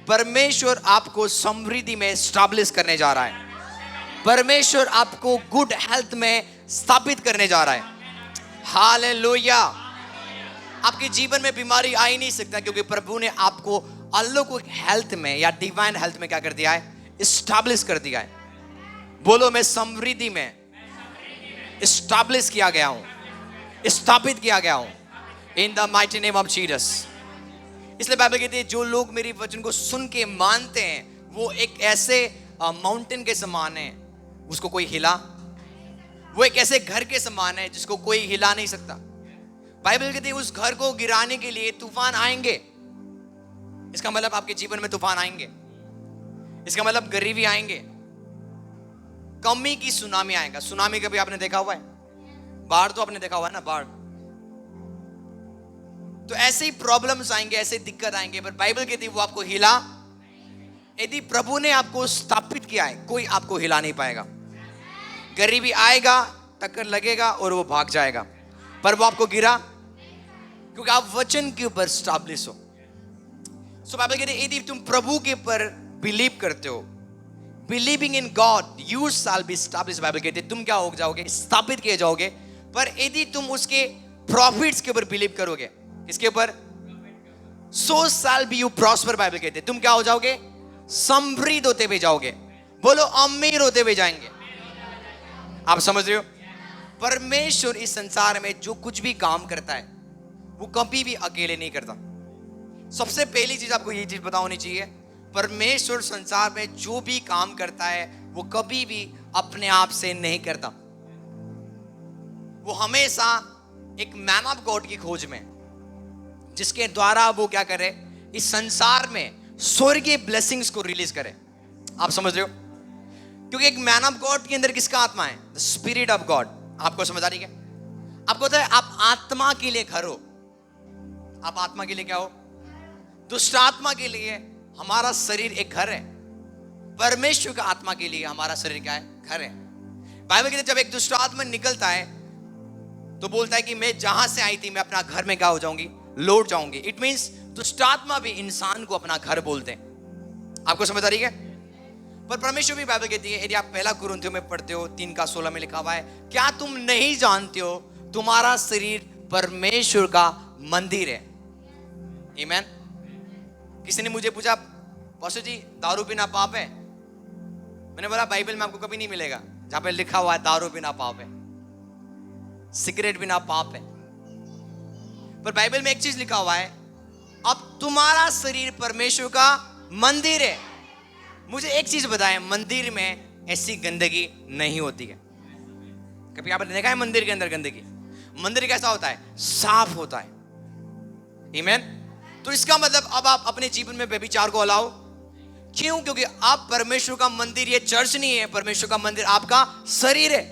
परमेश्वर आपको समृद्धि में स्टैब्लिश करने जा रहा है। परमेश्वर आपको गुड हेल्थ में स्थापित करने जा रहा है। हालेलुया। आपके जीवन में बीमारी आ ही नहीं सकता, क्योंकि प्रभु ने आपको अलौकिक हेल्थ में या डिवाइन हेल्थ में क्या कर दिया है? स्टैब्लिश कर दिया है। बोलो, मैं समृद्धि में स्टैब्लिश किया गया हूं, स्थापित किया गया हूं, in the mighty name of Jesus. इसलिए बाइबल कहती है जो लोग मेरी वचन को सुन के मानते हैं वो एक ऐसे माउंटेन के समान है, उसको कोई हिला, वो एक ऐसे घर के समान है जिसको कोई हिला नहीं सकता। बाइबल कहती है उस घर को गिराने के लिए तूफान आएंगे। इसका मतलब आपके जीवन में तूफान आएंगे, इसका मतलब गरीबी आएंगे, कमी की सुनामी आएगा। सुनामी कभी आपने देखा हुआ है? बाढ़ तो आपने देखा हुआ है ना, बाढ़। तो ऐसे ही प्रॉब्लम्स आएंगे, ऐसे दिक्कत आएंगे, पर बाइबल कहती है वो आपको हिला। यदि प्रभु ने आपको स्थापित किया है, कोई आपको हिला नहीं पाएगा। गरीबी आएगा, टक्कर लगेगा और वो भाग जाएगा, पर वो आपको गिरा, क्योंकि आप वचन के ऊपर स्टैब्लिश हो। सो बाइबल कहती है यदि तुम प्रभु के ऊपर बिलीव करते हो, believing in God you shall be established. Bible कहती है तुम क्या हो जाओगे? स्थापित किए जाओगे। पर यदि तुम उसके प्रॉफिट्स के ऊपर बिलीव करोगे, किसके ऊपर? So shall be you prosper. Bible कहती है तुम क्या हो जाओगे? समृद्ध होते हुए जाओगे। बोलो, अमीर होते हुए जाएंगे। आप समझ रहे हो? परमेश्वर इस संसार में जो कुछ भी काम करता है वो कभी भी अकेले नहीं करता। सबसे पहली चीज आपको ये चीज पता होनी चाहिए, परमेश्वर संसार में जो भी काम करता है वो कभी भी अपने आप से नहीं करता। वो हमेशा एक मैन ऑफ गॉड की खोज में, जिसके द्वारा वो क्या करे? इस संसार में स्वर्गीय ब्लेसिंग्स को रिलीज करे। आप समझ रहे हो? क्योंकि एक मैन ऑफ गॉड के अंदर किसका आत्मा है? The spirit of God. आपको समझ आ रही है? आपको पता है आप आत्मा के लिए घर हो। आप आत्मा के लिए क्या हो? दुष्ट आत्मा के लिए हमारा शरीर एक घर है। परमेश्वर का आत्मा के लिए हमारा शरीर क्या है? घर है। बाइबल कहते है जब एक दुष्ट आत्मा निकलता है तो बोलता है कि मैं जहां से आई थी मैं अपना घर में क्या हो जाऊंगी? लौट जाऊंगी। इट मींस दुष्ट आत्मा भी इंसान को अपना घर बोलते हैं। आपको समझ आ रही है? पर परमेश्वर भी बाइबल कहती है, यदि आप पहला कुरिन्थियों में पढ़ते हो 3:16 में लिखा हुआ है, क्या तुम नहीं जानते हो तुम्हारा शरीर परमेश्वर का मंदिर है? आमीन। किसी ने मुझे पूछा, पास्टर जी दारू पीना पाप है? मैंने बोला बाइबल में आपको कभी नहीं मिलेगा जहां पे लिखा हुआ है दारू पीना पाप है, सिगरेट पीना पाप है। पर बाइबल में एक चीज लिखा हुआ है, अब तुम्हारा शरीर परमेश्वर का मंदिर है। मुझे एक चीज बताएं, मंदिर में ऐसी गंदगी नहीं होती है। कभी आपने देखा है मंदिर के अंदर गंदगी? मंदिर कैसा होता है? साफ होता है। आमीन। तो इसका मतलब अब आप अपने जीवन में व्यभिचार को अलाओ क्यों? क्योंकि आप परमेश्वर का मंदिर, ये चर्च नहीं है, परमेश्वर का मंदिर आपका शरीर है।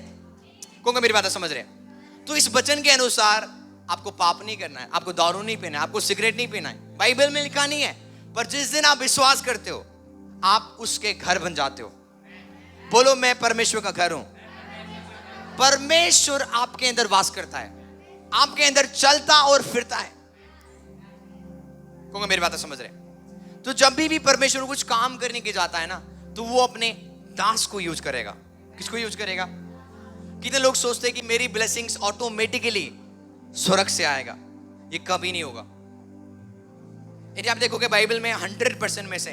कौन मेरी बात समझ रहे हैं? तो इस वचन के अनुसार आपको पाप नहीं करना है, आपको दारू नहीं पीना है, आपको सिगरेट नहीं पीना है। बाइबल में लिखा नहीं है, पर जिस दिन आप विश्वास करते हो आप उसके घर बन जाते हो। बोलो, मैं परमेश्वर का घर हूं। परमेश्वर आपके अंदर वास करता है, आपके अंदर चलता और फिरता है। कौन मेरी बात समझ रहे? तो जब भी परमेश्वर कुछ काम करने के जाता है ना, तो वो अपने दास को यूज करेगा। किसको यूज करेगा? कितने लोग सोचते हैं कि मेरी ब्लेसिंग्स ऑटोमेटिकली स्वर्ग से आएगा। ये कभी नहीं होगा। यदि आप देखोगे बाइबल में 100% में से,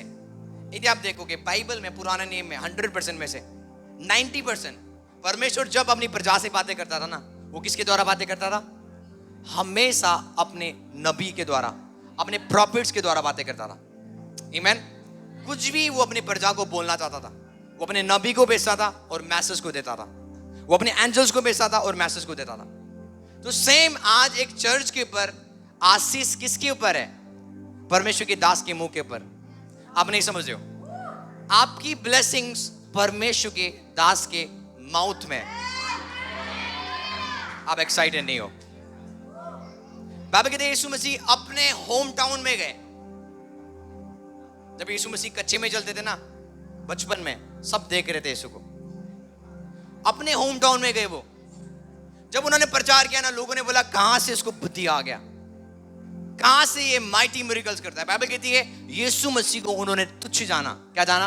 यदि आप देखोगे बाइबल में पुराने नियम में 100% में से 90% परमेश्वर जब अपनी प्रजा से बातें करता था ना, वो किसके द्वारा बातें करता था? हमेशा अपने नबी के द्वारा, अपने प्रॉफिट्स के द्वारा बातें करता था। आमीन। कुछ भी वो अपनी प्रजा को बोलना चाहता था, वो अपने नबी को भेजता था और मैसेज को देता था। वो अपने एंजल्स को भेजता था और मैसेज को देता था। तो सेम आज एक चर्च के ऊपर आशीष किसके ऊपर है? परमेश्वर के दास के मुंह के ऊपर। आप नहीं समझ रहे हो? आपकी ब्लेसिंग्स परमेश्वर के दास के माउथ में। आप एक्साइटेड नहीं हो? बाइबल कहते हैं यीशु मसीह अपने होम टाउन में गए। जब यीशु मसीह कच्चे में चलते थे ना बचपन में, सब देख रहे थे यीशु को। अपने होम टाउन में गए वो। जब उन्होंने प्रचार किया ना, लोगों ने बोला कहां से इसको बुद्धि आ गया? कहां से ये माइटी मिरेकल्स करता है? बाइबल कहती है यीशु मसीह को उन्होंने तुच्छ जाना। क्या जाना?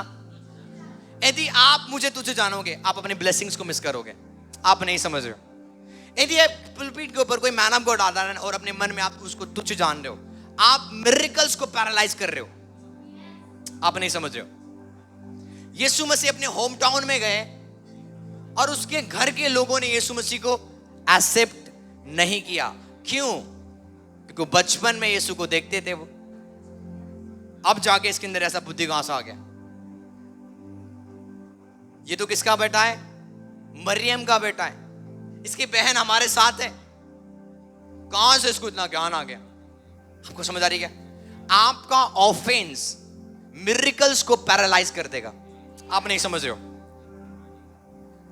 यदि आप मुझे तुच्छ जानोगे, आप अपने ब्लेसिंग्स को मिस करोगे। आप नहीं समझ रहे हो। यदि आप पुलपिट के ऊपर कोई मैन ऑफ गॉड आता है और अपने मन में आप उसको तुच्छ जान रहे हो, आप मिरेकल्स को पैरालाइज कर रहे हो। आप नहीं समझ रहे हो। यीशु मसीह अपने होम टाउन में गए और उसके घर के लोगों ने यीशु मसीह को एक्सेप्ट नहीं किया। क्यों? क्योंकि बचपन में यीशु को देखते थे वो। अब जाके इसके अंदर ऐसा बुद्धि कहां से आ गया? ये तो किसका बेटा है? मरियम का बेटा है। इसकी बहन हमारे साथ है। कहां से इसको इतना ज्ञान आ गया? आपको समझ आ रही क्या? आपका ऑफेंस मिरेकल्स को पैरालाइज कर देगा। आप नहीं समझ रहे हो।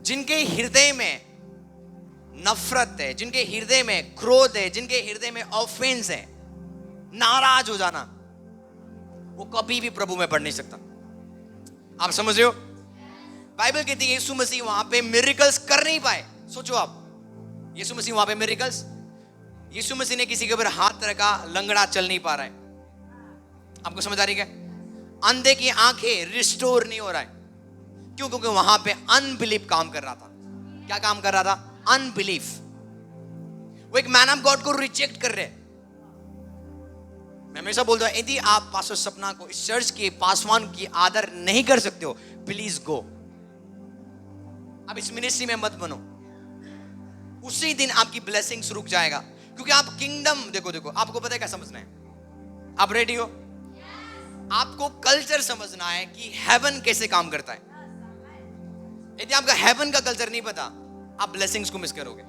जिनके हृदय में नफरत है, जिनके हृदय में क्रोध है, जिनके हृदय में ऑफेंस है, नाराज हो जाना, वो कभी भी प्रभु में बढ़ नहीं सकता। आप समझ रहे हो? बाइबल कहती है यीशु मसीह वहां पे मिरेकल्स कर नहीं पाए। सोचो आप, यीशु मसीह वहां पे मिरेकल्स, यीशु मसीह ने किसी के ऊपर हाथ रखा, लंगड़ा चल नहीं पा रहा है। आपको समझ आ रही है? अंधे की आंखें रिस्टोर नहीं हो रहा है। क्यों? क्योंकि वहां पे अनबिलीफ काम कर रहा था। क्या काम कर रहा था? अनबिलीफ। वो एक मैन ऑफ गॉड को रिजेक्ट कर रहे। मैं हमेशा बोलता हूं, यदि आप पास्टर सपना को, इस चर्च के पासवान की आदर नहीं कर सकते हो, प्लीज गो। आप इस मिनिस्ट्री में मत बनो। उसी दिन आपकी ब्लेसिंग्स रुक जाएगा। क्योंकि आप किंगडम, देखो आपको पता है क्या समझना है? आप रेडी हो? आपको कल्चर समझना है कि हेवन कैसे काम करता है। यदि आपका हेवन का कल्चर नहीं पता, आप ब्लेसिंग्स को मिस करोगे।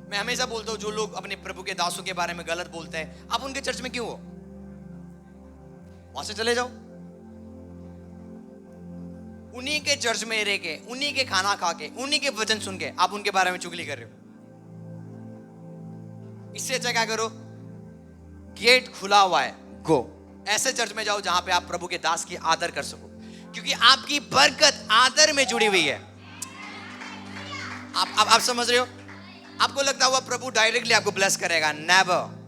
मैं हमेशा बोलता हूं, जो लोग अपने प्रभु के दासों के बारे में गलत बोलते हैं, आप उनके चर्च में क्यों हो? वहां से चले जाओ। उन्हीं के चर्च में रह के, उन्हीं के खाना खा के, उन्हीं के वचन सुन के आप उनके बारे में चुगली कर रहे हो। इससे अच्छा क्या करो? गेट खुला हुआ है, गो। ऐसे चर्च में जाओ जहां पे आप प्रभु के दास की आदर कर सको। क्योंकि आपकी बरकत आदर में जुड़ी हुई है। आप समझ रहे हो? आपको लगता हुआ प्रभु डायरेक्टली आपको ब्लेस करेगा? नेवर।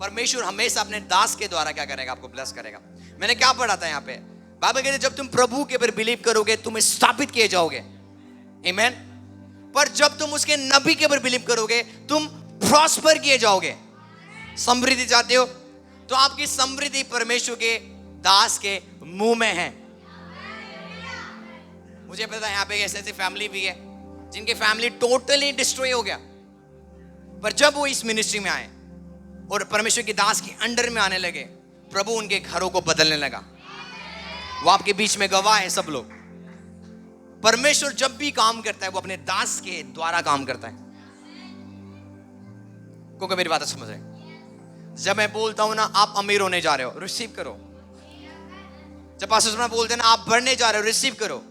परमेश्वर हमेशा अपने दास के द्वारा क्या करेगा? आपको ब्लेस करेगा। मैंने क्या पढ़ा था यहाँ पे? बाइबल कहती है जब तुम प्रभु के ऊपर बिलीव करोगे, तुम स्थापित किए जाओगे। आमीन। पर जब तुम उसके नबी के ऊपर बिलीव करोगे, तुम प्रॉस्पर किए जाओगे। समृद्धि चाहते हो तो आपकी समृद्धि परमेश्वर के दास के मुंह में है। मुझे पता है यहाँ पे ऐसे ऐसी फैमिली भी है जिनके फैमिली टोटली डिस्ट्रॉय हो गया, पर जब वो इस मिनिस्ट्री में आए और परमेश्वर के दास के अंडर में आने लगे, प्रभु उनके घरों को बदलने लगा। वो आपके बीच में गवाह है सब लोग। परमेश्वर जब भी काम करता है, वो अपने दास के द्वारा काम करता है। को मेरी बात समझ रहे? जब मैं बोलता हूं ना आप अमीर होने जा रहे हो, रिसीव करो। जब पास्टर बोलते हैं ना आप बढ़ने जा रहे हो, रिसीव करो।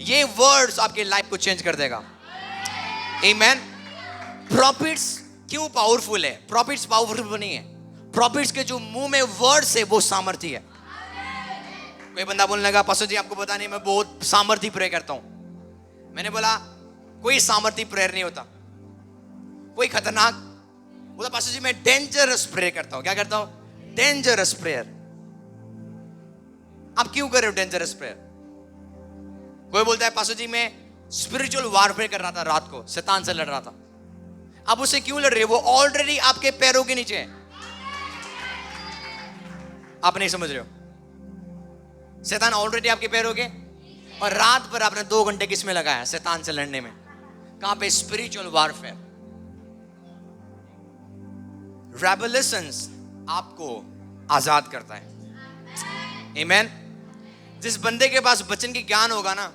ये वर्ड्स आपके लाइफ को चेंज कर देगा। आमीन। प्रॉफिट्स क्यों पावरफुल है? प्रॉफिट्स पावरफुल नहीं है। प्रॉफिट्स के जो मुंह में वर्ड्स है वो सामर्थ्य है। कोई बंदा बोलने लगा पास्टर जी आपको पता नहीं मैं बहुत सामर्थ्य प्रेयर करता हूं। मैंने बोला कोई सामर्थ्य प्रेयर नहीं होता, कोई खतरनाक बोला पास्टर जी मैं डेंजरस प्रेयर करता हूं। क्या करता हूं? Dangerous prayer. आप क्यों कर रहे हो डेंजरस प्रेयर? कोई बोलता है पास्टर जी मैं स्पिरिचुअल वारफेयर कर रहा था, रात को शैतान से लड़ रहा था। आप उससे क्यों लड़ रहे हो? वो ऑलरेडी आपके पैरों के नीचे है। आप नहीं समझ रहे हो? शैतान ऑलरेडी आपके पैरों के, और रात भर आपने 2 घंटे किस में लगाया? शैतान से लड़ने में। कहां पे? Spiritual warfare. रेवलेशंस आपको आजाद करता है। आमीन। जिस बंदे के पास वचन की ज्ञान होगा ना,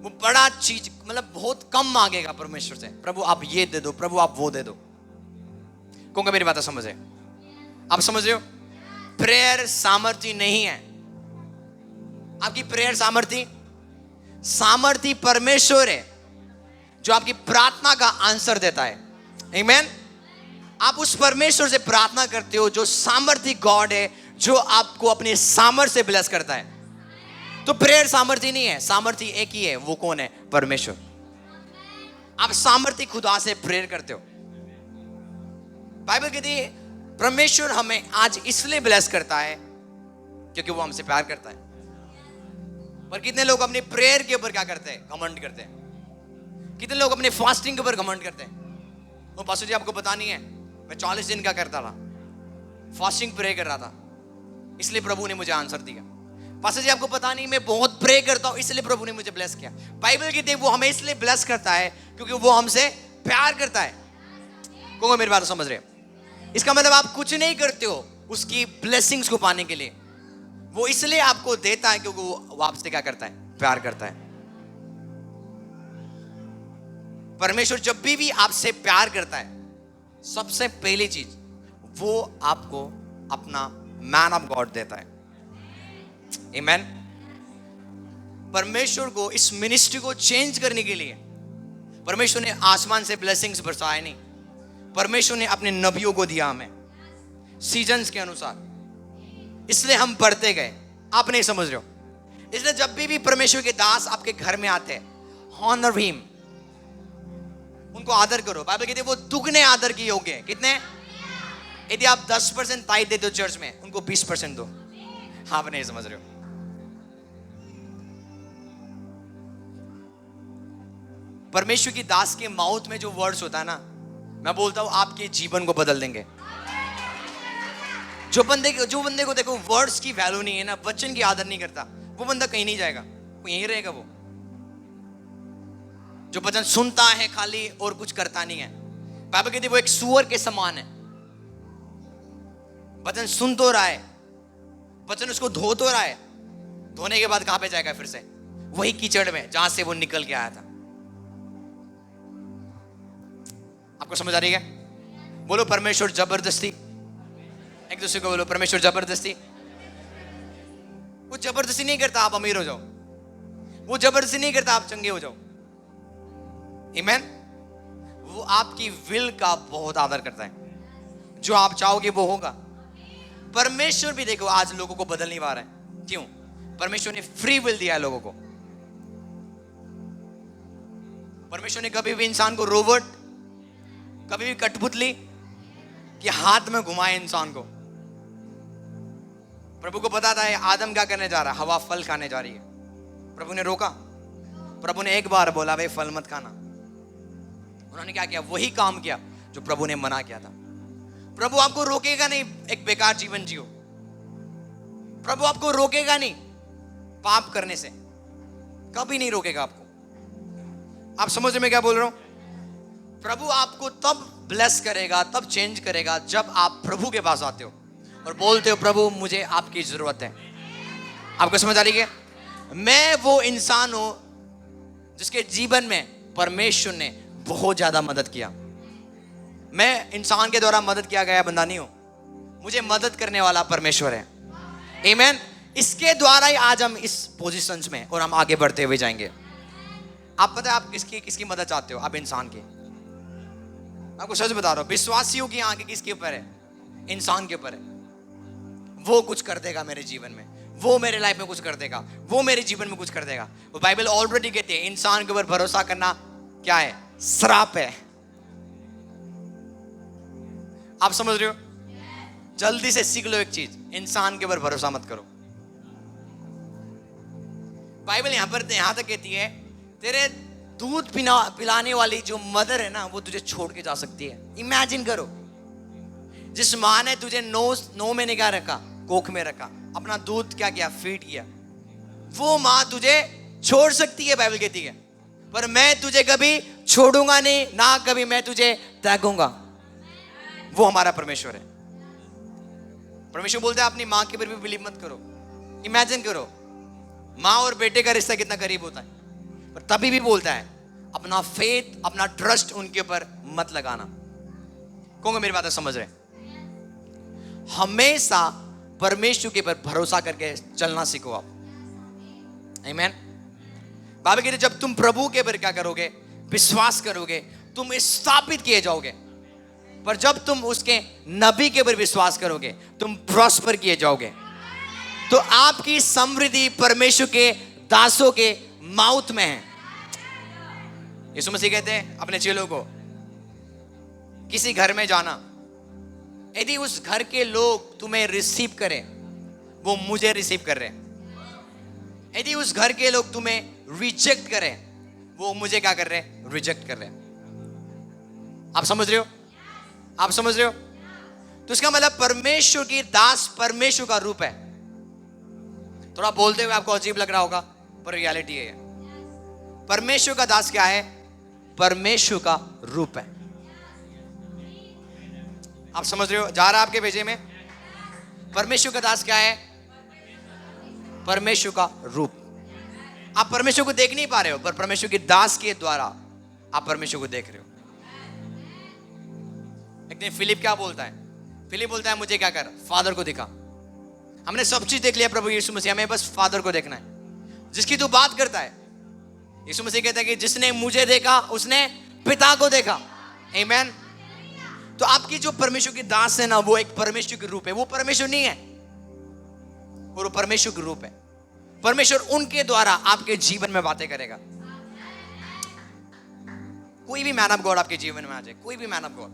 वो बड़ा चीज मतलब बहुत कम मांगेगा परमेश्वर से। प्रभु आप ये दे दो, प्रभु आप वो दे दो। कौन का मेरी बात समझ रहे? आप समझ रहे हो? प्रेयर सामर्थ्य नहीं है। आपकी प्रेयर सामर्थ्य परमेश्वर है जो आपकी प्रार्थना का आंसर देता है। आमीन। आप उस परमेश्वर से प्रार्थना करते हो जो सामर्थ्य गॉड है, जो आपको अपने सामर्थ्य से ब्लेस करता है। तो प्रेयर सामर्थ्य नहीं है, सामर्थ्य एक ही है। वो कौन है? परमेश्वर। आप सामर्थ्य खुदा से प्रेयर करते हो। बाइबल कहती है परमेश्वर हमें आज इसलिए ब्लेस करता है क्योंकि वो हमसे प्यार करता है। पर कितने लोग अपनी प्रेयर के ऊपर क्या करते हैं? घमंड करते हैं। कितने लोग अपने फास्टिंग के ऊपर घमंड करते हैं। वो पास्टर जी आपको पता नहीं है, मैं 40 दिन का करता था, फास्टिंग प्रे कर रहा था, इसलिए प्रभु ने मुझे आंसर दिया। पास्टर जी आपको पता नहीं, मैं बहुत प्रे करता हूं, इसलिए प्रभु ने मुझे ब्लेस किया। बाइबल कहती है वो हमें इसलिए ब्लेस करता है क्योंकि वो हमसे प्यार करता है। कौन मेरी बात समझ रहे? इसका मतलब आप कुछ नहीं करते हो उसकी ब्लेसिंग्स को पाने के लिए, वो इसलिए आपको देता है क्योंकि वो आपसे क्या करता है? प्यार करता है। परमेश्वर जब भी आपसे प्यार करता है, सबसे पहली चीज वो आपको अपना मैन ऑफ गॉड देता है। आमेन। परमेश्वर को इस मिनिस्ट्री को चेंज करने के लिए परमेश्वर ने आसमान से ब्लेसिंग्स बरसाए नहीं, परमेश्वर ने अपने नबियों को दिया हमें सीजन्स के अनुसार, इसलिए हम बढ़ते गए। आप नहीं समझ रहे हो? इसलिए जब भी परमेश्वर के दास आपके घर में आते हैं, ऑनर हिम, उनको आदर करो। बाइबल कहती है वो दुगने आदर के योग्य है। कितने? यदि आप 10% टाइट देते हो चर्च में, उनको 20% दो। आप नहीं समझ रहे हो? परमेश्वर की दास के माउथ में जो वर्ड्स होता है ना, मैं बोलता हूं आपके जीवन को बदल देंगे। जो बंदे को देखो वर्ड्स की वैल्यू नहीं है ना, वचन की आदर नहीं करता, वो बंदा कहीं नहीं जाएगा, वो यहीं रहेगा। वो जो वचन सुनता है खाली और कुछ करता नहीं है, बाइबल कहती है वो एक सूअर के समान है। वचन सुन तो रहा है, वचन उसको धो तो रहा है, धोने के बाद कहां पे जाएगा? फिर से वही कीचड़ में जहां से वो निकल के आया था। आपको समझ आ रही है? बोलो परमेश्वर जबरदस्ती। एक दूसरे को बोलो परमेश्वर जबरदस्ती। वो जबरदस्ती नहीं करता आप अमीर हो जाओ, वो जबरदस्ती नहीं करता आप चंगे हो जाओ। आमीन। वो आपकी विल का बहुत आदर करता है, जो आप चाहोगे वो होगा। परमेश्वर भी देखो आज लोगों को बदल नहीं पा रहा है। क्यों? परमेश्वर ने फ्री विल दिया है लोगों को। परमेश्वर ने कभी भी इंसान को रोबोट, कभी भी कठपुतली के हाथ में घुमाए इंसान को। प्रभु को पता था आदम क्या करने जा रहा है, हवा फल खाने जा रही है। प्रभु ने रोका, प्रभु ने एक बार बोला भाई फल मत खाना। उन्होंने क्या किया? वही काम किया जो प्रभु ने मना किया था। प्रभु आपको रोकेगा नहीं एक बेकार जीवन जियो, प्रभु आपको रोकेगा नहीं पाप करने से, कभी नहीं रोकेगा आपको। आप समझ रहे मैं क्या बोल रहा हूं? प्रभु आपको तब ब्लेस करेगा, तब चेंज करेगा जब आप प्रभु के पास आते हो और बोलते हो प्रभु मुझे आपकी जरूरत है। आपको समझ आ रही है? मैं वो इंसान हूं जिसके जीवन में परमेश्वर ने बहुत ज्यादा मदद किया। मैं इंसान के द्वारा मदद किया गया बंदा नहीं हूं, मुझे मदद करने वाला परमेश्वर है। आमीन। इसके द्वारा ही आज हम इस पोजीशंस में और हम आगे बढ़ते हुए जाएंगे। आप पता है आप किसकी मदद चाहते हो? आप इंसान की। आपको सच बता रहा हूं, विश्वासियों की आंखें किसके ऊपर है? इंसान के ऊपर है। वो कुछ कर देगा मेरे जीवन में, वो मेरे लाइफ में कुछ कर देगा, वो मेरे जीवन में कुछ कर देगा। वो बाइबल ऑलरेडी कहते हैं इंसान के ऊपर भरोसा करना क्या है? श्राप है। आप समझ रहे हो? जल्दी से सीख लो एक चीज, इंसान के ऊपर भरोसा मत करो। बाइबल यहां तक कहती है तेरे दूध पिलाने वाली जो मदर है ना, वो तुझे छोड़ के जा सकती है। इमेजिन करो, जिस माँ ने तुझे 9 महीने क्या रखा, कोख में रखा, अपना दूध क्या किया, फीड किया, वो माँ तुझे छोड़ सकती है। बाइबल कहती है पर मैं तुझे कभी छोड़ूंगा नहीं, ना कभी मैं तुझे त्यागूंगा। वो हमारा परमेश्वर है। परमेश्वर बोलता है अपनी माँ के ऊपर भी बिलीव मत करो। इमेजिन करो माँ और बेटे का रिश्ता कितना करीब होता है, पर तभी भी बोलता है अपना फेथ, अपना ट्रस्ट उनके ऊपर मत लगाना। कौन मेरी बात समझ रहे? हमेशा परमेश्वर के ऊपर भरोसा करके चलना सीखो आप। आमीन। बाइबल कहती है जब तुम प्रभु के ऊपर क्या करोगे, विश्वास करोगे, तुम स्थापित किए जाओगे। पर जब तुम उसके नबी के ऊपर विश्वास करोगे, तुम प्रॉस्पर किए जाओगे। तो आपकी समृद्धि परमेश्वर के दासों के माउथ में है। यीशु मसीह कहते हैं अपने चेलों को, किसी घर में जाना, यदि उस घर के लोग तुम्हें रिसीव करें, वो मुझे रिसीव कर रहे हैं। यदि उस घर के लोग तुम्हें रिजेक्ट करें, वो मुझे क्या कर रहे हैं? रिजेक्ट कर रहे हैं। आप समझ रहे हो? आप समझ रहे हो? तो इसका मतलब परमेश्वर की दास परमेश्वर का रूप है। थोड़ा बोलते हुए आपको अजीब लग रहा होगा, पर रियलिटी है। परमेश्वर का दास क्या है? परमेश्वर का रूप है। आप समझ रहे हो? जा रहा है आपके भेजे में। परमेश्वर का दास क्या है? परमेश्वर का रूप। आप परमेश्वर को देख नहीं पा रहे हो, पर परमेश्वर के दास के द्वारा आप परमेश्वर को देख रहे हो। एक दिन फिलिप क्या बोलता है? फिलिप बोलता है मुझे क्या कर? फादर को दिखा। हमने सब चीज देख लिया प्रभु यीशु मसीह, हमें बस फादर को देखना है। जिसकी तू बात करता है, यीशु मसीह कहता है कि जिसने मुझे देखा उसने पिता को देखा। आमीन। तो आपकी जो परमेश्वर की दास है ना, वो एक परमेश्वर के रूप है। वो परमेश्वर नहीं है, वो परमेश्वर के रूप है। परमेश्वर उनके द्वारा आपके जीवन में बातें करेगा। कोई भी मैन ऑफ गॉड आपके जीवन में आ जाए, कोई भी मैन ऑफ गॉड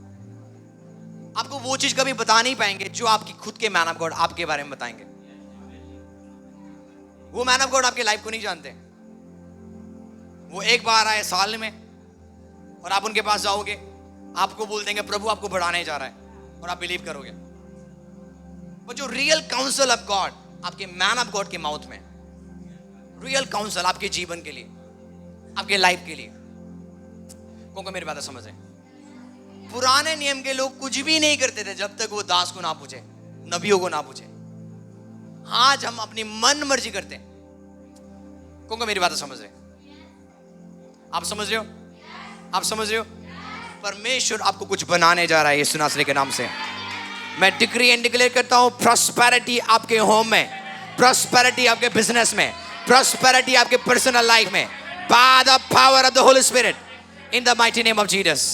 आपको वो चीज कभी बता नहीं पाएंगे जो आपकी खुद के मैन ऑफ गॉड आपके बारे में बताएंगे। वो मैन ऑफ गॉड आपके लाइफ को नहीं जानते। वो एक बार आए साल में और आप उनके पास जाओगे, आपको बोल देंगे प्रभु आपको बढ़ाने जा रहा है, और आप बिलीव करोगे। वो जो रियल काउंसिल ऑफ गॉड आपके मैन ऑफ गॉड के माउथ में, रियल काउंसिल आपके जीवन के लिए, आपके लाइफ के लिए। कौन मेरी बात समझ रहे? पुराने नियम के लोग कुछ भी नहीं करते थे जब तक वो दास को ना पूछे, नबियों को ना पूछे। आज हम अपनी मन मर्जी करते हैं। कौन मेरी बात समझ रहे? आप समझ रहे हो? आप समझ रहे हो? परमेश्वर आपको कुछ बनाने जा रहा है यीशु नासरी के नाम से। मैं डिक्री एंड डिक्लेयर करता हूं, प्रॉस्पेरिटी आपके होम में, प्रॉस्पेरिटी आपके बिजनेस में, प्रॉस्पेरिटी आपके पर्सनल लाइफ में, by the power of the Holi spirit in the mighty name of Jesus.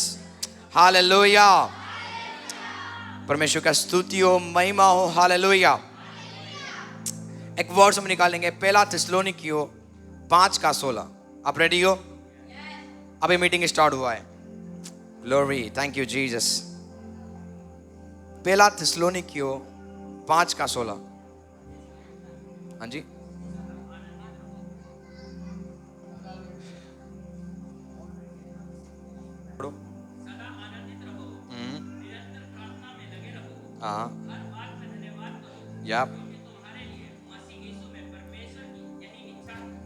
Hallelujah. परमेश्वर का स्तुति हो, महिमा हो। हालेलुया। एक वर्ड हम निकालेंगे, पहला थिस्सलुनीकियों 5:16। आप रेडी हो? अभी मीटिंग स्टार्ट हुआ है। Glory, thank you Jesus. पहला थिस्सलुनीकियों 5:16। हाँ जी, हाँ, या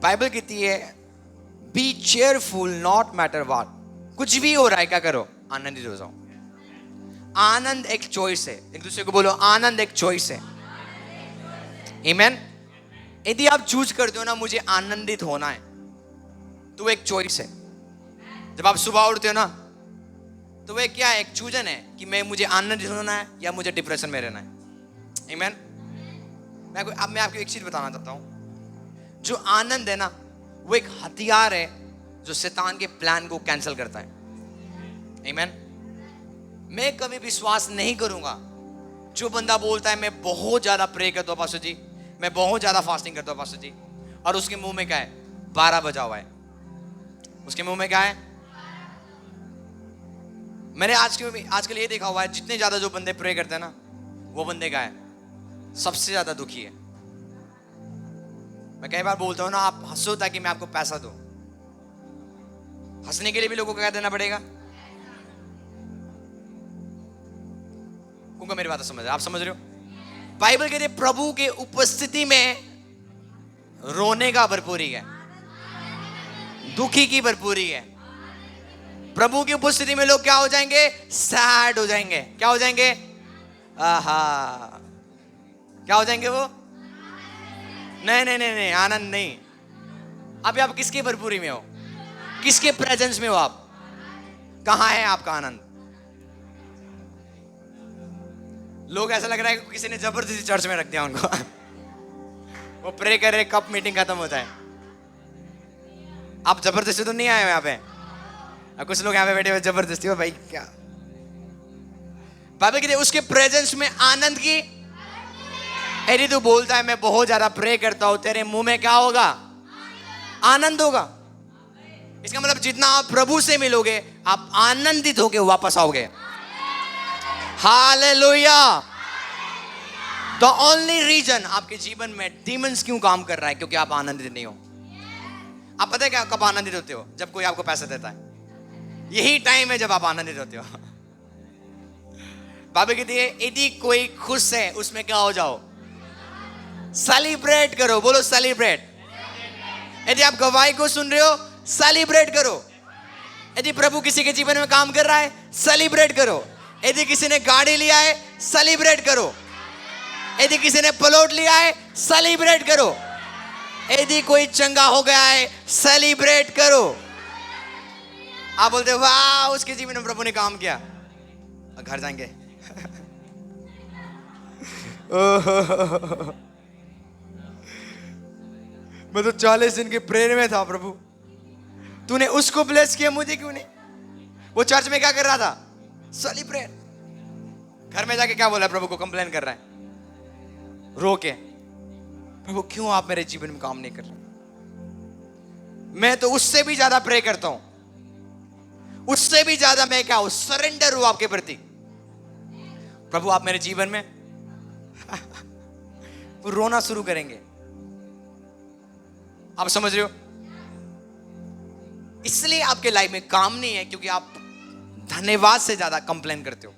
बाइबल कहती है B cheerful not matter what. कुछ भी हो रहा है क्या करो? आनंदित हो जाओ। आनंद एक चॉइस है। एक दूसरे को बोलो, आनंद एक चॉइस है। आमीन। यदि आप चूज करते हो ना मुझे आनंदित होना है, तो एक चॉइस है। जब आप सुबह उठते हो ना, तो वह क्या है? एक चूजन है कि मैं मुझे आनंदित होना है या मुझे डिप्रेशन में रहना है। आमीन। मैं आपको एक चीज बताना चाहता हूं। जो आनंद है ना, वो एक हथियार है जो शैतान के प्लान को कैंसिल करता है। आमीन। मैं कभी विश्वास नहीं करूंगा जो बंदा बोलता है मैं बहुत ज्यादा प्रे करता हूं पास्टर जी, मैं बहुत ज्यादा फास्टिंग करता हूं पास्टर जी, और उसके मुंह में क्या है? 12 बजा हुआ है। उसके मुंह में क्या है? मैंने आजकल ये देखा हुआ है, जितने ज्यादा जो बंदे प्रे करते हैं ना, वो बंदे क्या है? सबसे ज्यादा दुखी है। मैं कई बार बोलता हूं ना, आप हंसो ताकि मैं आपको पैसा दूं। हंसने के लिए भी लोगों को क्या देना पड़ेगा? कौन मेरी बात समझ रहे? आप समझ रहे हो? बाइबल कहती है प्रभु के उपस्थिति में रोने का भरपूरी है, दुखी की भरपूरी है। प्रभु की उपस्थिति में लोग क्या हो जाएंगे? सैड हो जाएंगे। क्या हो जाएंगे? आहा, क्या हो जाएंगे वो? नहीं नहीं नहीं नहीं, आनंद नहीं। अभी आप किसके भरपूरी में हो? किसके प्रेजेंस में हो आप? कहां है आपका आनंद? लोग ऐसा लग रहा है कि किसी ने जबरदस्ती चर्च में रख दिया उनको। वो प्रे कर रहे, कब मीटिंग खत्म होता है। आप जबरदस्ती तो नहीं आए हो यहाँ पे। कुछ लोग यहाँ पे बैठे हुए जबरदस्ती हो भाई क्या? बाइबल कहती है उसके प्रेजेंस में आनंद की। यदि तू बोलता है मैं बहुत ज्यादा प्रे करता हूं, तेरे मुंह में क्या होगा? आनंद होगा। इसका मतलब जितना आप प्रभु से मिलोगे आप आनंदित होके वापस आओगे। हालेलुया। द ओनली रीजन आपके जीवन में डीमंस क्यों काम कर रहा है, क्योंकि आप आनंदित नहीं हो। आप पता है क्या कब आनंदित होते हो? जब कोई आपको पैसा देता है, यही टाइम है जब आप आनंदित होते हो। बाबा कहती है यदि कोई खुश है उसमें क्या हो जाओ, सेलिब्रेट करो। बोलो सेलिब्रेट। यदि आप गवाही को सुन रहे हो सेलिब्रेट करो। यदि प्रभु किसी के जीवन में काम कर रहा है सेलिब्रेट करो। यदि किसी ने गाड़ी लिया है सेलिब्रेट करो। यदि किसी ने प्लॉट लिया है सेलिब्रेट करो। यदि कोई चंगा हो गया है सेलिब्रेट करो। आप बोलते हो वाह उसके जीवन में प्रभु ने काम किया, घर जाएंगे। मैं तो 40 दिन के प्रेयर में था, प्रभु तूने उसको ब्लेस किया, मुझे क्यों नहीं? वो चर्च में क्या कर रहा था? सेलिब्रेट। घर में जाके क्या बोला प्रभु को? कंप्लेन कर रहा है रो के, प्रभु क्यों आप मेरे जीवन में काम नहीं कर रहे? मैं तो उससे भी ज्यादा प्रे करता हूं, उससे भी ज्यादा मैं क्या हूं, सरेंडर हूं आपके प्रति। प्रभु आप मेरे जीवन में वो रोना शुरू करेंगे। आप समझ रहे हो? इसलिए आपके लाइफ में काम नहीं है क्योंकि आप धन्यवाद से ज्यादा कंप्लेन करते हो।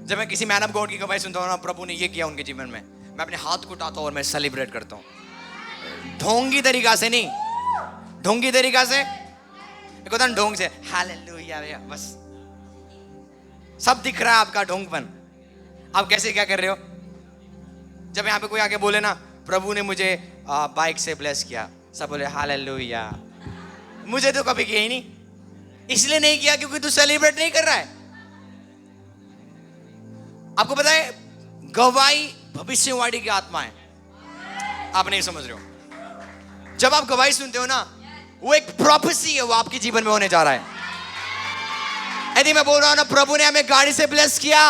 जब मैं किसी मैन ऑफ गॉड की गवाही सुनता हूं ना, प्रभु ने ये किया उनके जीवन में, मैं अपने हाथ को उठाता हूं और मैं सेलिब्रेट करता हूं। ढोंगी तरीका से नहीं, ढोंगी तरीका से एक होता है ढोंग से, हालेलुया बस सब दिख रहा है आपका ढोंगपन। आप कैसे क्या कर रहे हो? जब यहाँ पे कोई आके बोले ना प्रभु ने मुझे बाइक से ब्लेस किया, सब बोले हालेलुया। मुझे तो कभी किया ही नहीं। इसलिए नहीं किया क्योंकि तू सेलिब्रेट नहीं कर रहा है। आपको पता है गवाही भविष्यवाणी की आत्मा है। आप नहीं समझ रहे हो। जब आप गवाही सुनते हो ना, वो एक प्रोफेसी है, वो आपके जीवन में होने जा रहा है। यदि मैं बोल रहा हूं ना प्रभु ने हमें गाड़ी से ब्लेस किया,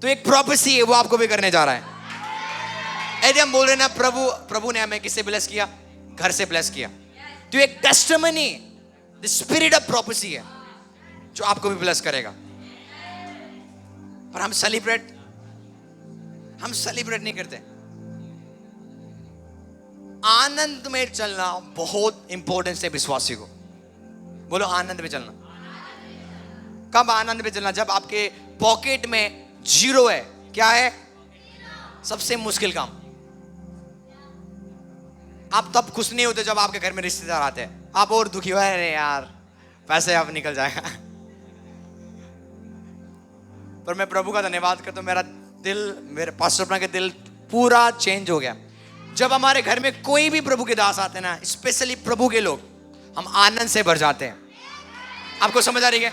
तो एक प्रोफेसी है, वो आपको भी करने जा रहा है। यदि हम बोल रहे हैं ना प्रभु ने हमें किससे ब्लेस किया? घर से ब्लेस किया, तो एक testimony, the spirit of prophecy है जो आपको भी ब्लेस करेगा। पर हम सेलिब्रेट नहीं करते। आनंद में चलना बहुत इंपॉर्टेंट है विश्वासी को। बोलो आनंद में चलना। कब आनंद में चलना? जब आपके पॉकेट में जीरो है। क्या है? सबसे मुश्किल काम। आप तब खुश नहीं होते जब आपके घर में रिश्तेदार आते हैं, आप और दुखी हो, अरे यार पैसे अब निकल जाएगा। पर मैं प्रभु का धन्यवाद करता हूं, मेरा दिल, मेरे पास्टर अपना के दिल पूरा चेंज हो गया जब हमारे घर में कोई भी प्रभु के दास आते हैं ना, स्पेशली प्रभु के लोग, हम आनंद से भर जाते हैं। आपको समझ आ रही है?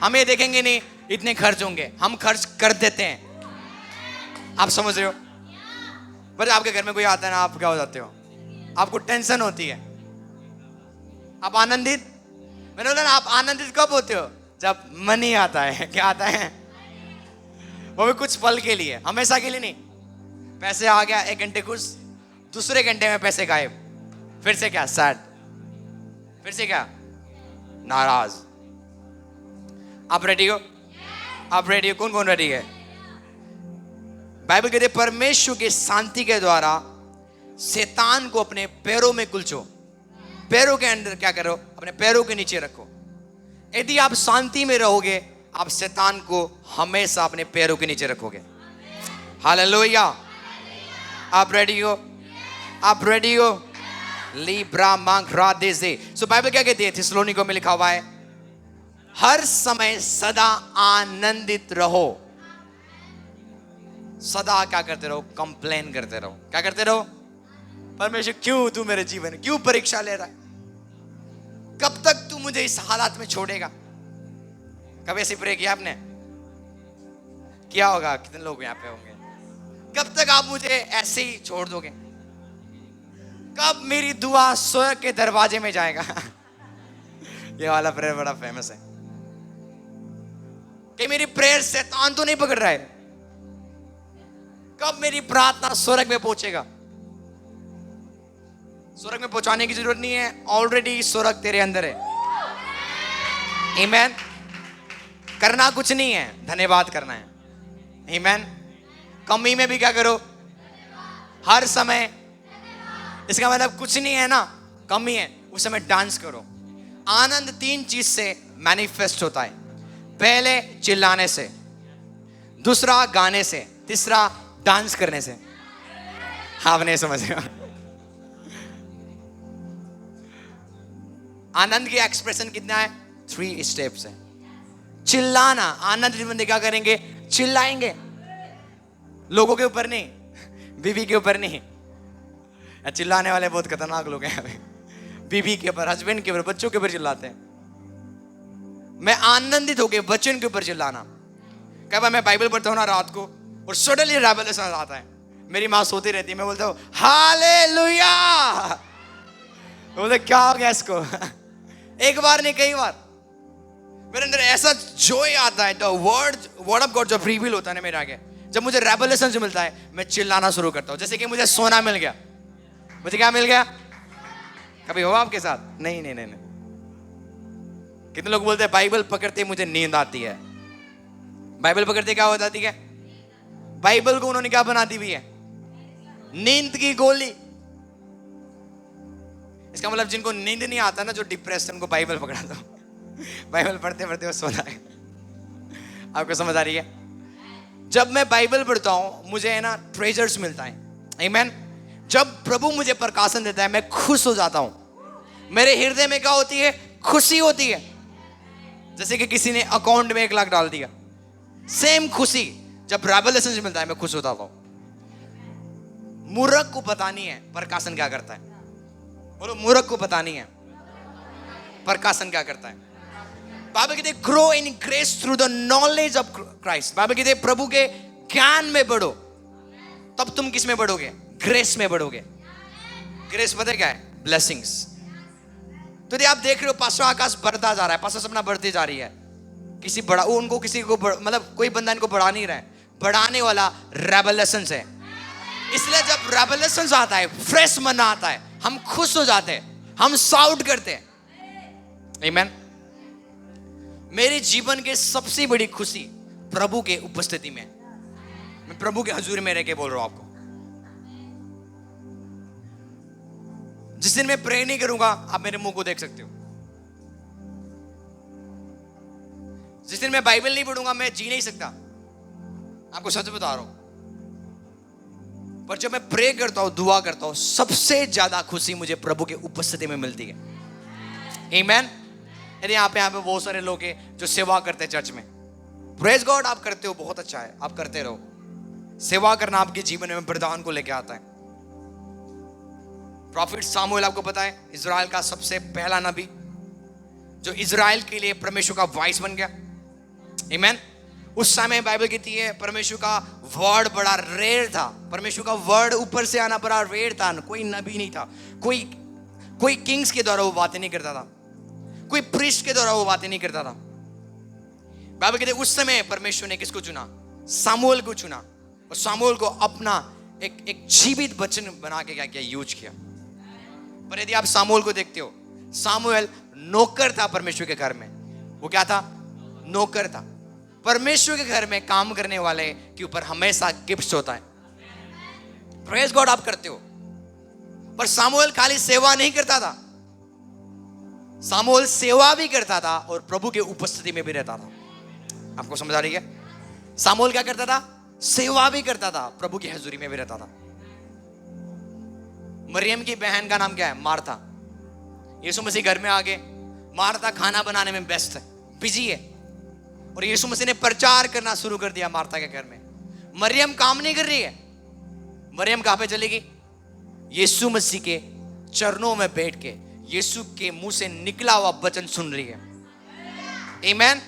हम ये देखेंगे नहीं इतने खर्च होंगे, हम खर्च कर देते हैं। आप समझ रहे हो? पर आपके घर में कोई आता है ना, आप क्या हो जाते हो? आपको टेंशन होती है। आप आनंदित, मैंने बोला ना, आप आनंदित कब होते हो? जब मनी आता है। क्या आता है? वो भी कुछ पल के लिए, हमेशा के लिए नहीं। पैसे आ गया, 1 घंटे खुश, दूसरे घंटे में पैसे गायब, फिर से क्या? सैड, फिर से क्या? नाराज। आप रेडी हो? आप रेडी हो? कौन कौन रेडी है? बाइबल कहते परमेश्वर की शांति के द्वारा शैतान को अपने पैरों में कुलचो। पैरों के अंदर क्या करो? अपने पैरों के नीचे रखो। यदि आप शांति में रहोगे, आप शैतान को हमेशा अपने पैरों के नीचे रखोगे। हालेलुया। आप रेडी हो? आप रेडी हो? लीब्रा मांग राधे से। सो बाइबल क्या कहती है? थिस्सलुनीकियों में लिखा हुआ है, हर समय सदा आनंदित रहो। सदा क्या करते रहो? कंप्लेन करते रहो। क्या करते रहो? परमेश्वर क्यों तू मेरे जीवन क्यों परीक्षा ले रहा है? कब तक तू मुझे इस हालात में छोड़ेगा? कभी ऐसी प्रे किया आपने? क्या होगा? कितने लोग यहाँ पे होंगे? कब तक आप मुझे ऐसे ही छोड़ दोगे? कब मेरी दुआ स्वर्ग के दरवाजे में जाएगा? ये वाला प्रेयर बड़ा फेमस है। कि मेरी प्रेयर शैतान तो नहीं पकड़ रहा है? कब मेरी प्रार्थना स्वर्ग में पहुंचेगा? स्वर्ग में पहुंचाने की जरूरत नहीं है, ऑलरेडी स्वर्ग तेरे अंदर है। आमीन। करना कुछ नहीं है, धन्यवाद करना है। आमीन। कमी में भी क्या करो, हर समय। इसका मतलब कुछ नहीं है ना, कमी है, उस समय डांस करो। आनंद 3 चीज से मैनिफेस्ट होता है। पहले चिल्लाने से, दूसरा गाने से, तीसरा डांस करने से। आप नहीं समझ रहे? आनंद की एक्सप्रेशन कितना है? 3 स्टेप्स है। चिल्लाना, आनंद बंदे क्या करेंगे? चिल्लाएंगे। लोगों के ऊपर नहीं, बीवी के ऊपर नहीं। चिल्लाने वाले बहुत खतरनाक लोग हैं अभी। बीवी के ऊपर, हस्बैंड के ऊपर, बच्चों के ऊपर चिल्लाते हैं। मैं आनंदित होकर बच्चों के ऊपर चिल्लाना। कई बार मैं बाइबल पढ़ता हूँ ना रात को, और सडनली रेवलेशन आता है। मेरी माँ सोती रहती है, मैं बोलता हूँ हालेलुया। बोलते क्या हो गया इसको? एक बार नहीं, कई बार मेरे अंदर ऐसा जॉय आता है। द वर्ड ऑफ गॉड जब रिवील होता है ना मेरे आगे, जब मुझे रेवलेशन जो मिलता है, मैं चिल्लाना शुरू करता हूँ। जैसे कि मुझे सोना मिल गया। मुझे क्या मिल गया? कभी हुआ आपके साथ? नहीं नहीं नहीं, नहीं। कितने लोग बोलते हैं बाइबल पकड़ते मुझे नींद आती है। बाइबल पकड़ते क्या हो जाती है? बाइबल को उन्होंने क्या बना दी हुई है? नींद की गोली। इसका मतलब जिनको नींद नहीं आता ना, जो डिप्रेस, उनको बाइबल पकड़ा दो। बाइबल पढ़ते पढ़ते वो सोना है। आपको समझ आ रही है? जब मैं बाइबल पढ़ता हूं, मुझे है ना ट्रेजर्स मिलता है। आमीन। जब प्रभु मुझे प्रकाशन देता है, मैं खुश हो जाता हूं। मेरे हृदय में क्या होती है? खुशी होती है। जैसे कि किसी ने अकाउंट में 1 लाख डाल दिया, सेम खुशी जब रेवलेशन मिलता है, मैं खुश होता हूं। मूर्ख को पता नहीं है प्रकाशन क्या करता है। बोलो, मूर्ख को पता नहीं है प्रकाशन क्या करता है। बाइबल कहते हैं grow in grace through the knowledge of Christ. Bible कहते हैं प्रभु के ज्ञान में बढ़ो, तब तुम किस में बढ़ोगे? ग्रेस में बढ़ोगे। ग्रेस पता है क्या है? ब्लेसिंग्स। तो यदि आप देख रहे हो पास्टर आकाश बढ़ता जा रहा है, पास्टर सपना बढ़ती जा रही है, किसी बड़ा उनको किसी को मतलब कोई बंदा इनको बढ़ा नहीं रहा है, बढ़ाने वाला रेवलेशन है। इसलिए जब रेवलेशन आता है, फ्रेश मन आता है, हम खुश हो जाते हैं, हम साउट करते हैं। आमीन। मेरे जीवन के सबसे बड़ी खुशी प्रभु के उपस्थिति में। मैं प्रभु के हजूर में रह के बोल रहा हूं आपको। जिस दिन मैं प्रे नहीं करूंगा, आप मेरे मुंह को देख सकते हो। जिस दिन मैं बाइबल नहीं पढ़ूंगा, मैं जी नहीं सकता। आपको सच बता रहा हूं। पर जब मैं प्रे करता हूं, दुआ करता हूं, सबसे ज्यादा खुशी मुझे प्रभु के उपस्थिति में मिलती है। आमीन। यदि यहाँ पे बहुत सारे लोग हैं जो सेवा करते हैं चर्च में। प्रेज गॉड, आप करते हो, बहुत अच्छा है, आप करते रहो। सेवा करना आपके जीवन में वरदान को लेकर आता है। प्रॉफिट सामुएल, आपको पता है, इजराइल का सबसे पहला नबी, जो इजराइल के लिए परमेश्वर का वॉइस बन गया। आमीन। उस समय बाइबल कहती है परमेश्वर का वर्ड बड़ा रेयर था। परमेश्वर का वर्ड ऊपर से आना बड़ा रेयर था। कोई नबी नहीं था, कोई किंग्स के द्वारा वो बातें नहीं करता था, कोई प्रीस्ट के द्वारा वो बातें नहीं करता था। बाइबल कहते उस समय परमेश्वर ने किसको चुना? सामुएल को चुना, और सामुएल को अपना एक जीवित वचन बना के क्या किया? यूज किया। पर यदि आप सामुएल को देखते हो, सामुएल नौकर था परमेश्वर के घर में। वो क्या था? नौकर था। परमेश्वर के घर में काम करने वाले के ऊपर हमेशा गिफ्ट्स होता है। प्रेज गॉड, आप करते हो। पर सामुएल खाली सेवा नहीं करता था, सामुएल सेवा भी करता था और प्रभु के उपस्थिति में भी रहता था। आपको समझ आ रही है? सामुएल क्या करता था? सेवा भी करता था, प्रभु की हजूरी में भी रहता था। मरियम की बहन का नाम क्या है? मार्था। यीशु मसीह घर में आ गए। मार्था खाना बनाने में व्यस्त है, बिजी है, और यीशु मसीह ने प्रचार करना शुरू कर दिया मार्था के घर में। मरियम काम नहीं कर रही है। मरियम कहां पे चलेगी? यीशु मसीह के चरणों में बैठ के यीशु के मुंह से निकला हुआ वचन सुन रही है। आमीन।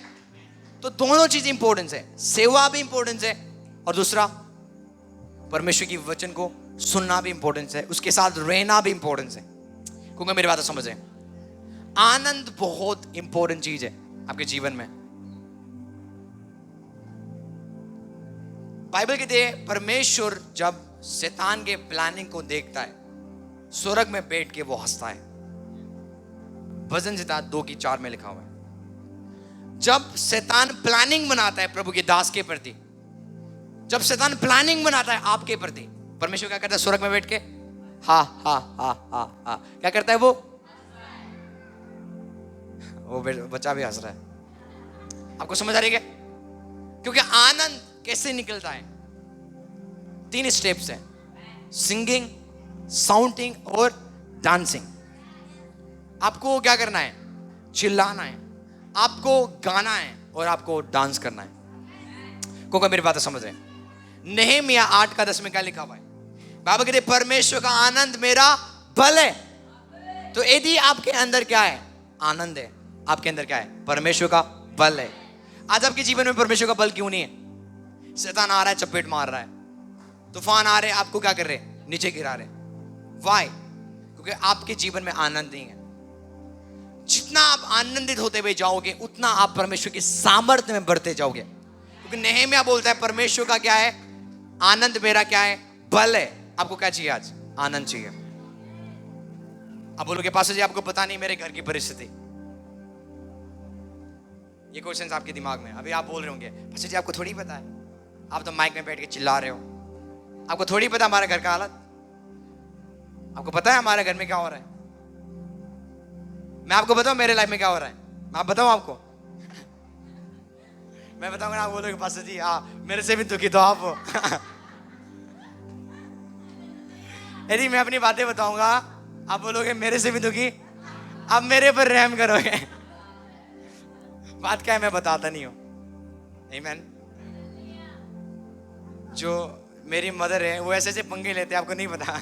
तो दोनों चीज इंपॉर्टेंस है, सेवा भी इंपॉर्टेंस है, और दूसरा परमेश्वर की वचन को सुनना भी इंपॉर्टेंस है, उसके साथ रहना भी इंपॉर्टेंस है। क्योंकि मेरी बात समझे, आनंद बहुत इंपॉर्टेंट चीज है आपके जीवन में। बाइबल कहती है परमेश्वर जब शैतान के प्लानिंग को देखता है, स्वर्ग में बैठ के वो हंसता है। भजन संहिता 2:4 में लिखा हुआ है, जब शैतान प्लानिंग बनाता है प्रभु के दास के प्रति, जब शैतान प्लानिंग बनाता है आपके प्रति, परमेश्वर क्या करता है? स्वर्ग में बैठ के हा हा हा हा हा क्या करता है? वो बच्चा भी हंस रहा है। आपको समझ आ रही है क्या? क्योंकि आनंद कैसे निकलता है? 3 स्टेप्स हैं, सिंगिंग, साउंडिंग और डांसिंग। आपको क्या करना है? चिल्लाना है, आपको गाना है और आपको डांस करना है। को मेरी बात समझ रहे हैं? नहमीया 8:10 में क्या लिखा हुआ है? बाबा कहते परमेश्वर का आनंद मेरा बल है। तो यदि आपके अंदर क्या है? आनंद है। आपके अंदर क्या है? परमेश्वर का बल है। आज आपके जीवन में परमेश्वर का बल क्यों नहीं है? शैतान आ रहा है, चपेट मार रहा है, तूफान आ रहे हैं, आपको क्या कर रहे हैं? नीचे गिरा रहे हैं। व्हाई? क्योंकि आपके जीवन में आनंद नहीं है। जितना आप आनंदित होते हुए जाओगे उतना आप परमेश्वर की सामर्थ्य में बढ़ते जाओगे। क्योंकि नहमीया बोलता है परमेश्वर का क्या है? आनंद मेरा क्या है? बल है। आपको क्या चाहिए आज? आनंद चाहिए। आप बोलोगे पास्टर जी आपको पता नहीं मेरे घर की परिस्थिति। ये क्वेश्चन आपके दिमाग में अभी आप बोल रहे होंगे पास्टर जी आपको थोड़ी पता है, आप तो माइक में बैठ के चिल्ला रहे हो, आपको थोड़ी पता हमारे घर का हालत। आपको पता है हमारे घर में क्या हो रहा है? मैं आपको बताऊं मेरे लाइफ में क्या हो रहा है? मैं आप बताऊं आपको? मैं बताऊंगा ना, आप बोलोगे पास्टर जी मेरे से भी दुखी तो आप हो। यदि मैं अपनी बातें बताऊंगा आप बोलोगे मेरे से भी दुखी, आप मेरे पर रहम करोगे। बात क्या है? मैं बताता नहीं हूं। आमीन। जो मेरी मदर है वो ऐसे पंगे लेते हैं, आपको नहीं पता,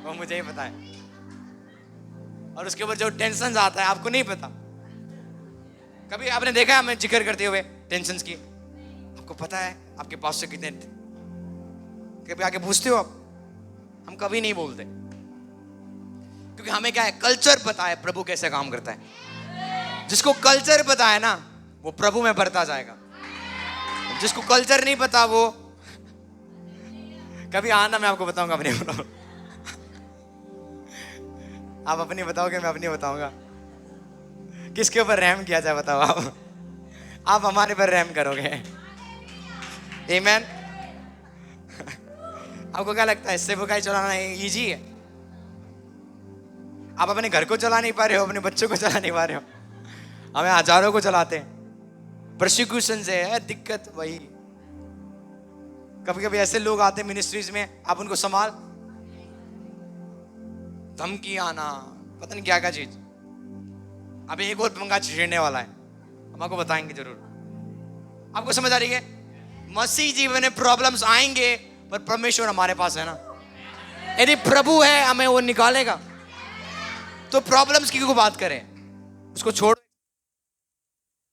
वो मुझे ही पता है। और उसके ऊपर जो टेंशन आता है आपको नहीं पता। कभी आपने देखा है मैं जिक्र करते हुए टेंशन की? आपको पता है आपके पास से कितने? कभी आके पूछते हो आप? हम कभी नहीं बोलते, क्योंकि हमें क्या है? कल्चर पता है प्रभु कैसे काम करता है। जिसको कल्चर पता है ना वो प्रभु में बढ़ता जाएगा। जिसको कल्चर नहीं पता वो कभी आना, मैं आपको बताऊंगा अपने आप अपनी बताओगे, मैं अपनी बताऊंगा। किसके ऊपर रहम किया जाए बताओ? आप हमारे पर रहम करोगे। आमीन। आपको क्या लगता है इससे बुकाई चलाना इजी है? आप अपने घर को चला नहीं पा रहे हो, अपने बच्चों को चला नहीं पा रहे हो, हमें हजारों को चलाते हैं। प्रोसिक्यूशन से है दिक्कत। वही कभी कभी ऐसे लोग आते हैं मिनिस्ट्रीज में, आप उनको संभाल, धमकी आना, पता नहीं क्या क्या चीज। अभी एक और पंगा छेड़ने वाला है, हम आपको बताएंगे जरूर। आपको समझ आ रही है? मसीह जीवन में प्रॉब्लम्स आएंगे पर परमेश्वर हमारे पास है ना। यदि प्रभु है हमें वो निकालेगा। तो प्रॉब्लम्स की क्यों बात करें? उसको छोड़।